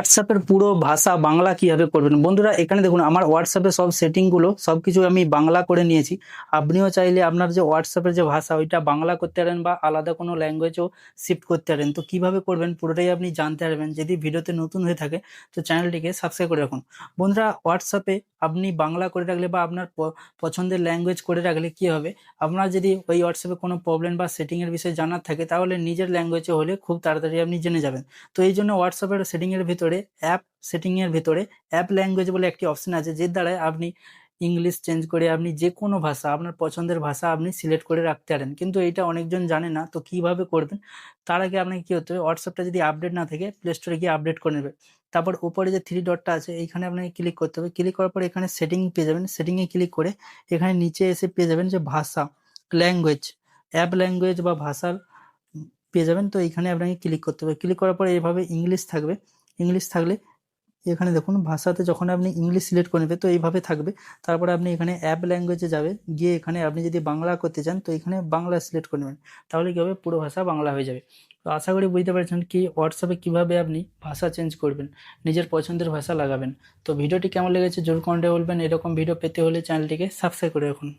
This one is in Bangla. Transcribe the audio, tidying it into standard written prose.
হোয়াটসঅ্যাপের পুরো ভাষা বাংলা কিভাবে করবেন? বন্ধুরা এখানে দেখুন আমার হোয়াটসঅ্যাপের সব সেটিংগুলো সবকিছু আমি বাংলা করে নিয়েছি। আপনিও চাইলে আপনার যে হোয়াটসঅ্যাপের যে ভাষা ওইটা বাংলা করতে পারেন বা আলাদা কোনো ল্যাঙ্গুয়েজও শিফট করতে পারেন। তো কিভাবে করবেন পুরোটাই আপনি জানতে পারবেন। যদি ভিডিওতে নতুন হয়ে থাকে তো চ্যানেলটিকে সাবস্ক্রাইব করে রাখুন। বন্ধুরা হোয়াটসঅ্যাপে আপনি বাংলা করে রাখলে বা আপনার পছন্দের ল্যাঙ্গুয়েজ করে রাখলে কি হবে, আপনার যদি ওই হোয়াটসঅ্যাপে কোনো প্রবলেম বা সেটিংয়ের বিষয়ে জানার থাকে তাহলে নিজের ল্যাঙ্গুয়েজে হলে খুব তাড়াতাড়ি আপনি জেনে যাবেন। তো এই জন্য হোয়াটসঅ্যাপের সেটিংয়ের ভিতরে সেটিংয়ের ভিতরে অ্যাপ ল্যাঙ্গুয়েজ বলে একটি অপশন আছে, যে দ্বারায় আপনি ইংলিশ চেঞ্জ করে আপনি যে কোনো ভাষা আপনার পছন্দের ভাষা আপনি সিলেক্ট করে রাখতে পারেন। কিন্তু এটা অনেকজন জানে না, তো কিভাবে করবেন? তার আগে আপনাকে কি করতে হবে, হোয়াটসঅ্যাপটা যদি আপডেট না থাকে প্লে স্টোরে গিয়ে আপডেট করে নেবে। তারপর উপরে যে থ্রি ডটটা আছে এইখানে আপনাকে ক্লিক করতে হবে। ক্লিক করার পর এখানে সেটিং পেয়ে যাবেন। সেটিংয়ে ক্লিক করে এখানে নিচে এসে পেয়ে যাবেন যে ভাষা, ল্যাঙ্গুয়েজ, অ্যাপ ল্যাঙ্গুয়েজ বা ভাষার পেয়ে যাবেন। তো এইখানে আপনাকে ক্লিক করতে হবে। ক্লিক করার পরে এভাবে ইংলিশ থাকবে। ইংলিশ থাকলে এখানে দেখুন ভাষাতে যখন আপনি ইংলিশ সিলেক্ট করে নেবে তো এইভাবে থাকবে। তারপরে আপনি এখানে অ্যাপ ল্যাঙ্গুয়েজে যাবে, গিয়ে এখানে আপনি যদি বাংলা করতে চান তো এখানে বাংলা সিলেক্ট করে নেবেন। তাহলে কি হবে, পুরো ভাষা বাংলা হয়ে যাবে। তো আশা করি বুঝতে পারছেন কি হোয়াটসঅ্যাপে কিভাবে আপনি ভাষা চেঞ্জ করবেন, নিজের পছন্দের ভাষা লাগাবেন। তো ভিডিওটি কেমন লেগেছে জরুর কমেন্টে বলবেন। এরকম ভিডিও পেতে হলে চ্যানেলটিকে সাবস্ক্রাইব করে রাখুন।